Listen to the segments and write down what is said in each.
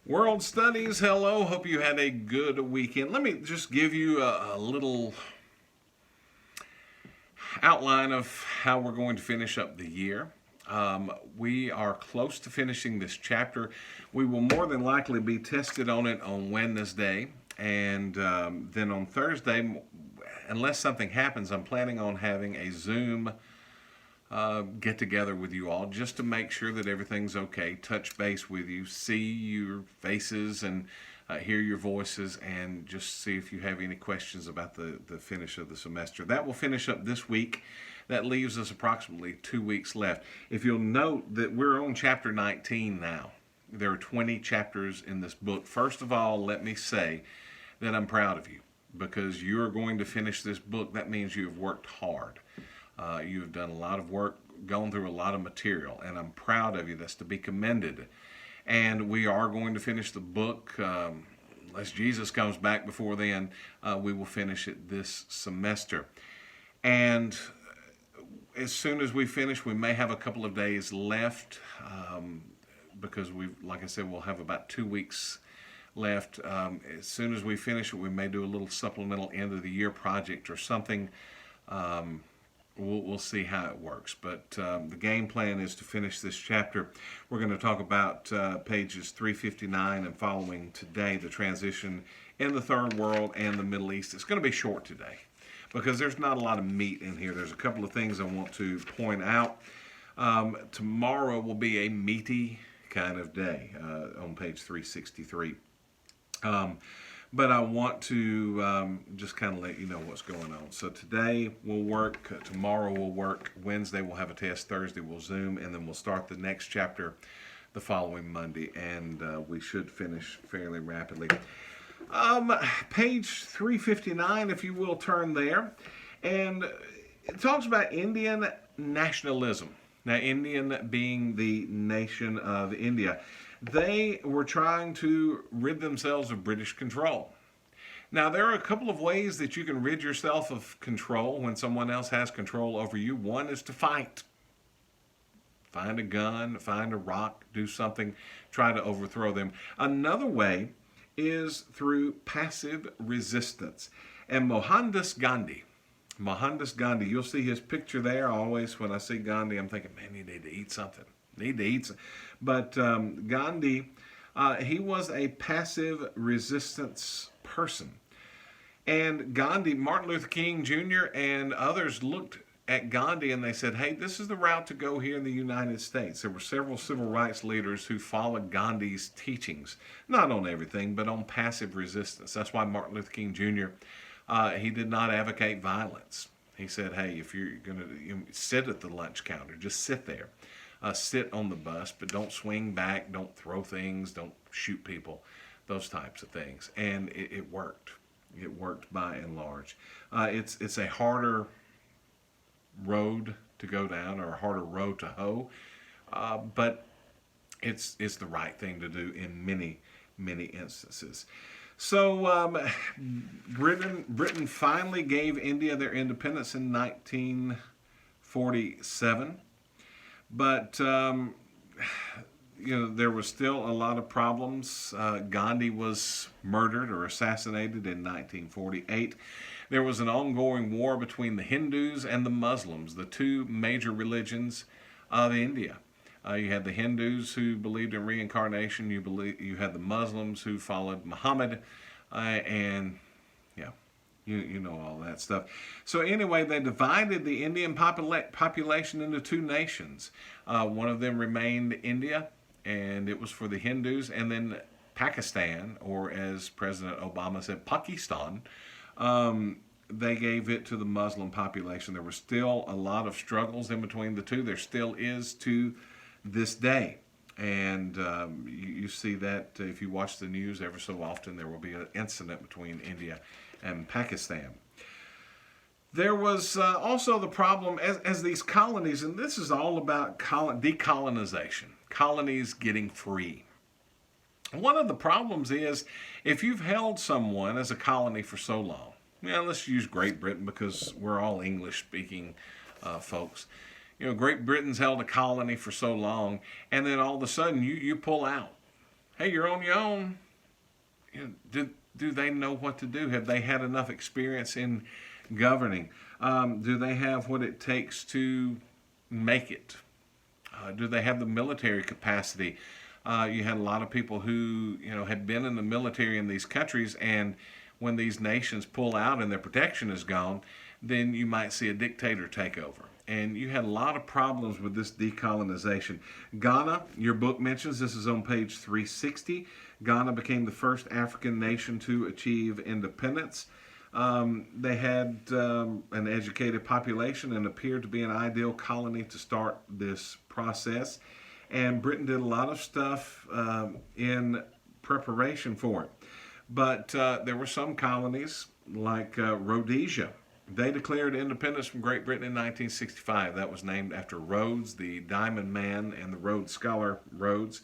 World Studies, hello. Hope you had a good weekend. Let me just give you a little outline of how we're going to finish up the year. We are close to finishing this chapter. We will more than likely be tested on it on Wednesday, and then on Thursday, unless something happens, I'm planning on having a Zoom get together with you all just to make sure that everything's okay, touch base with you, see your faces and hear your voices, and just see if you have any questions about the finish of the semester. That will finish up this week. That leaves us approximately 2 weeks left. If you'll note that we're on chapter 19 now. There are 20 chapters in this book. First of all, let me say that I'm proud of you because you're going to finish this book. That means you have worked hard. You have done a lot of work, gone through a lot of material, and I'm proud of you. That's to be commended. And we are going to finish the book. Unless Jesus comes back before then, we will finish it this semester. And as soon as we finish, we may have a couple of days left because like I said, we'll have about 2 weeks left. As soon as we finish it, we may do a little supplemental end of the year project or something. We'll see how it works, but the game plan is to finish this chapter. We're going to talk about pages 359 and following today, the transition in the Third World and the Middle East. It's going to be short today because there's not a lot of meat in here. There's a couple of things I want to point out. Tomorrow will be a meaty kind of day on page 363. But I want to just kind of let you know what's going on. So today will work, tomorrow will work, Wednesday we'll have a test, Thursday we'll Zoom, and then we'll start the next chapter the following Monday, and we should finish fairly rapidly. Page 359, if you will turn there, and it talks about Indian nationalism. Now, Indian being the nation of India. They were trying to rid themselves of British control. Now, there are a couple of ways that you can rid yourself of control when someone else has control over you. One is to fight. Find a gun, find a rock, do something, try to overthrow them. Another way is through passive resistance. And Mohandas Gandhi, you'll see his picture there. Always when I see Gandhi, I'm thinking, man, you need to eat something. But Gandhi, he was a passive resistance person. And Gandhi, Martin Luther King Jr. and others looked at Gandhi and they said, hey, this is the route to go here in the United States. There were several civil rights leaders who followed Gandhi's teachings, not on everything, but on passive resistance. That's why Martin Luther King Jr., he did not advocate violence. He said, hey, if you're going to sit at the lunch counter, just sit there. Sit on the bus, but don't swing back, don't throw things, don't shoot people, those types of things. And it worked. It worked by and large. It's a harder road to go down or a harder road to hoe, but it's the right thing to do in many, many instances. So Britain finally gave India their independence in 1947. But, there was still a lot of problems. Gandhi was murdered or assassinated in 1948. There was an ongoing war between the Hindus and the Muslims, the two major religions of India. You had the Hindus who believed in reincarnation. You had the Muslims who followed Muhammad, and yeah. You know all that stuff. So anyway, they divided the Indian population into two nations. One of them remained India, and it was for the Hindus. And then Pakistan, or as President Obama said, Pakistan, they gave it to the Muslim population. There were still a lot of struggles in between the two. There still is to this day. And you see that if you watch the news ever so often, there will be an incident between India and Pakistan. There was also the problem as these colonies, and this is all about decolonization, colonies getting free. One of the problems is if you've held someone as a colony for so long, let's use Great Britain because we're all English-speaking folks. Great Britain's held a colony for so long, and then all of a sudden you pull out. hey, you're on your own. Do they know what to do? Have they had enough experience in governing? Do they have what it takes to make it? Do they have the military capacity? You had a lot of people who had been in the military in these countries, and when these nations pull out and their protection is gone, then you might see a dictator take over. And you had a lot of problems with this decolonization. Ghana, your book mentions, this is on page 360. Ghana became the first African nation to achieve independence. They had an educated population and appeared to be an ideal colony to start this process. And Britain did a lot of stuff in preparation for it. But there were some colonies like Rhodesia. They declared independence from Great Britain in 1965. That was named after Rhodes, the Diamond Man, and the Rhodes Scholar Rhodes.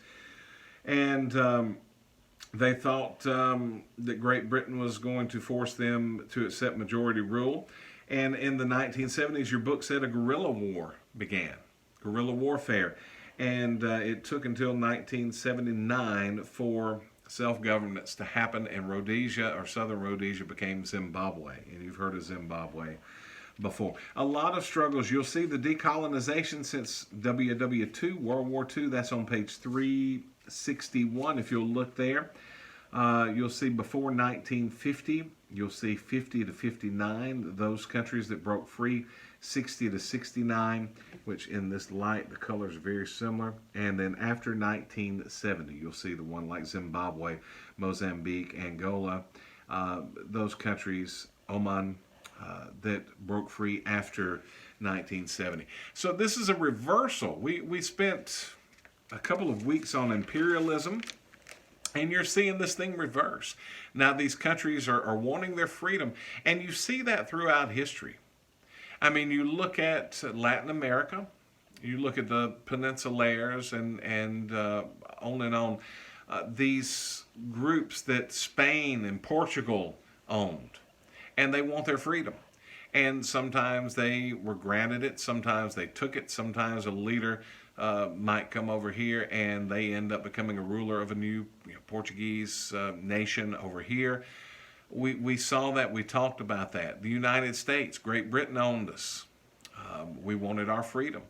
And they thought that Great Britain was going to force them to accept majority rule. And in the 1970s, your book said a guerrilla war began, guerrilla warfare. And it took until 1979 for self-governance to happen, and Rhodesia, or southern Rhodesia, became Zimbabwe. And you've heard of Zimbabwe before. A lot of struggles. You'll see the decolonization since WW2, World War II. That's on page 361 if you'll look there. You'll see before 1950, you'll see 50 to 59, those countries that broke free, 60 to 69, which in this light, the colors are very similar. And then after 1970, you'll see the one like Zimbabwe, Mozambique, Angola, those countries, Oman, that broke free after 1970. So this is a reversal. We spent a couple of weeks on imperialism, and you're seeing this thing reverse. Now these countries are wanting their freedom, and you see that throughout history. I mean, you look at Latin America, you look at the Peninsulares and on and on. These groups that Spain and Portugal owned, and they want their freedom. And sometimes they were granted it, sometimes they took it, sometimes a leader might come over here and they end up becoming a ruler of a new Portuguese nation over here. We saw that, we talked about that. The United States, Great Britain owned us. We wanted our freedom.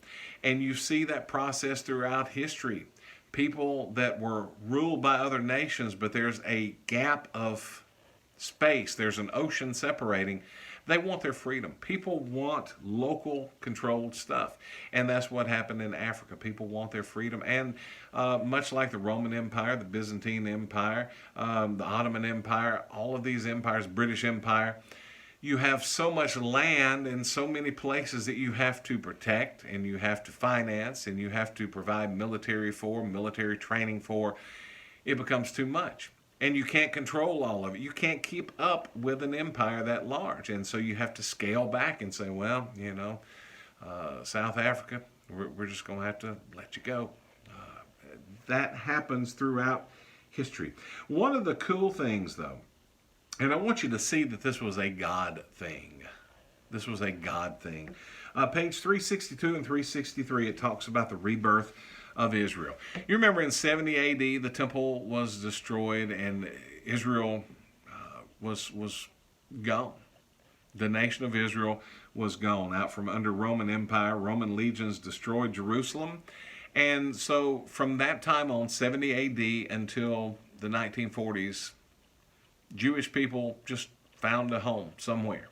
And you see that process throughout history. People that were ruled by other nations, but there's a gap of space, there's an ocean separating. They want their freedom. People want local controlled stuff. And that's what happened in Africa. People want their freedom. And much like the Roman Empire, the Byzantine Empire, the Ottoman Empire, all of these empires, British Empire, you have so much land in so many places that you have to protect and you have to finance and you have to provide military training for. It becomes too much. And you can't control all of it. You can't keep up with an empire that large. And so you have to scale back and say, well, South Africa, we're just going to have to let you go. That happens throughout history. One of the cool things, though, and I want you to see that this was a God thing. This was a God thing. Page 362 and 363, it talks about the rebirth of Israel. You remember in 70 AD, the temple was destroyed and Israel was gone. The nation of Israel was gone out from under Roman Empire. Roman legions destroyed Jerusalem. And so from that time on, 70 AD until the 1940s, Jewish people just found a home somewhere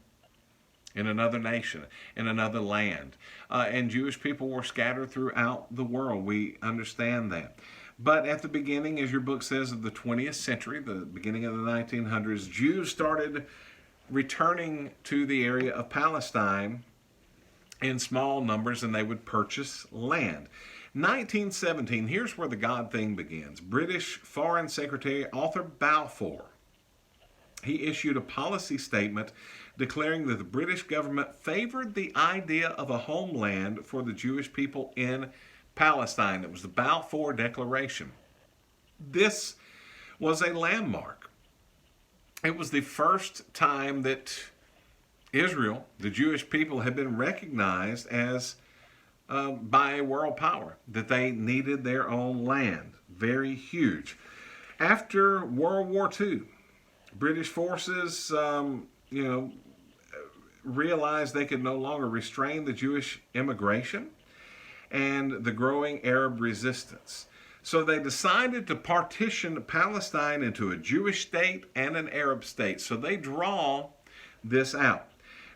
in another nation, in another land. And Jewish people were scattered throughout the world. We understand that. But at the beginning, as your book says, of the 20th century, the beginning of the 1900s, Jews started returning to the area of Palestine in small numbers, and they would purchase land. 1917, here's where the God thing begins. British Foreign Secretary Arthur Balfour, he issued a policy statement declaring that the British government favored the idea of a homeland for the Jewish people in Palestine. It was the Balfour Declaration. This was a landmark. It was the first time that Israel, the Jewish people, had been recognized as by a world power, that they needed their own land. Very huge. After World War II, British forces, realized they could no longer restrain the Jewish immigration and the growing Arab resistance. So they decided to partition Palestine into a Jewish state and an Arab state. So they draw this out.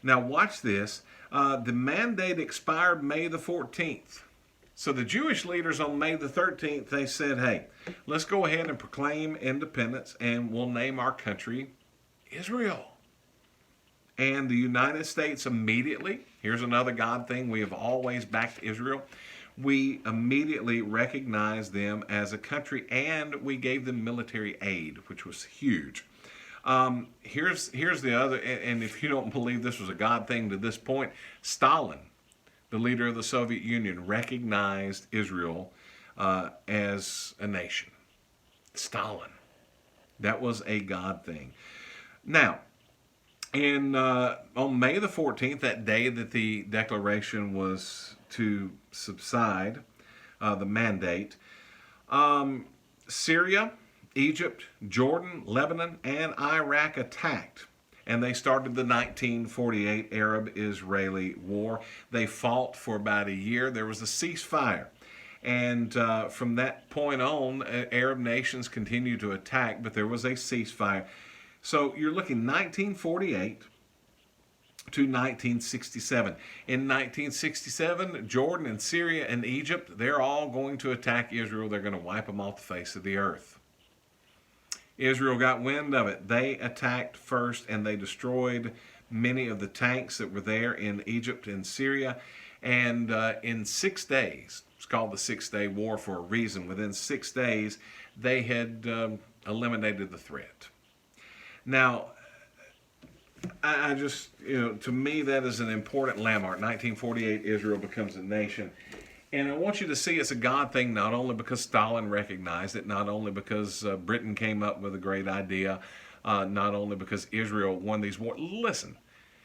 Now, watch this. The mandate expired May the 14th. So the Jewish leaders on May the 13th, they said, hey, let's go ahead and proclaim independence and we'll name our country Israel. And the United States immediately, here's another God thing, we have always backed Israel. We immediately recognized them as a country and we gave them military aid, which was huge. Here's the other, and if you don't believe this was a God thing to this point, Stalin, the leader of the Soviet Union, recognized Israel as a nation. Stalin. That was a God thing. Now, on May the 14th, that day that the declaration was to subside, the mandate, Syria, Egypt, Jordan, Lebanon, and Iraq attacked. And they started the 1948 Arab-Israeli War. They fought for about a year. There was a ceasefire. And from that point on, Arab nations continued to attack, but there was a ceasefire. So you're looking 1948 to 1967. In 1967, Jordan and Syria and Egypt, they're all going to attack Israel. They're going to wipe them off the face of the earth. Israel got wind of it. They attacked first and they destroyed many of the tanks that were there in Egypt and Syria. And in 6 days, it's called the 6-Day War for a reason. Within 6 days, they had eliminated the threat. Now, I just, to me, that is an important landmark. 1948, Israel becomes a nation. And I want you to see it's a God thing, not only because Stalin recognized it, not only because Britain came up with a great idea, not only because Israel won these wars. Listen,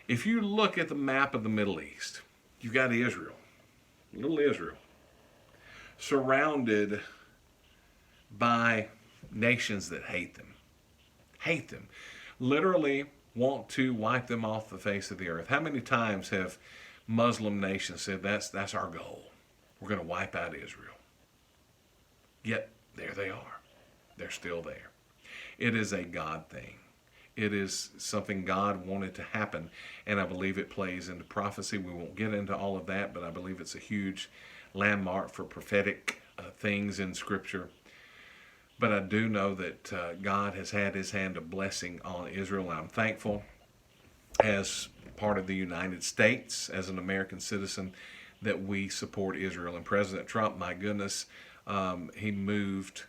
if you look at the map of the Middle East, you've got Israel, little Israel, surrounded by nations that hate them, literally want to wipe them off the face of the earth. How many times have Muslim nations said that's our goal? We're going to wipe out Israel. Yet, there they are. They're still there. It is a God thing. It is something God wanted to happen, and I believe it plays into prophecy. We won't get into all of that, but I believe it's a huge landmark for prophetic things in Scripture. But I do know that God has had his hand of blessing on Israel, and I'm thankful as part of the United States, as an American citizen, that we support Israel. And President Trump, my goodness, he moved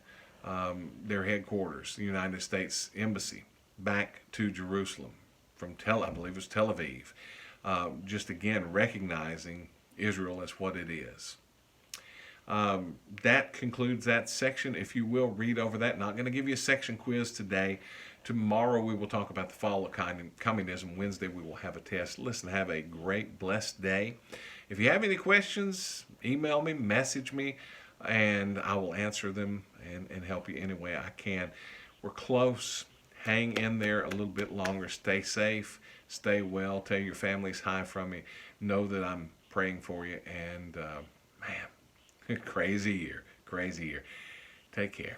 their headquarters, the United States Embassy, back to Jerusalem from I believe it was Tel Aviv. Just again, recognizing Israel as what it is. That concludes that section. If you will, read over that. Not going to give you a section quiz today. Tomorrow we will talk about the fall of communism. Wednesday we will have a test. Listen, have a great, blessed day. If you have any questions, email me, message me, and I will answer them and help you any way I can. We're close. Hang in there a little bit longer. Stay safe. Stay well. Tell your families hi from me. Know that I'm praying for you. And, man, crazy year. Take care.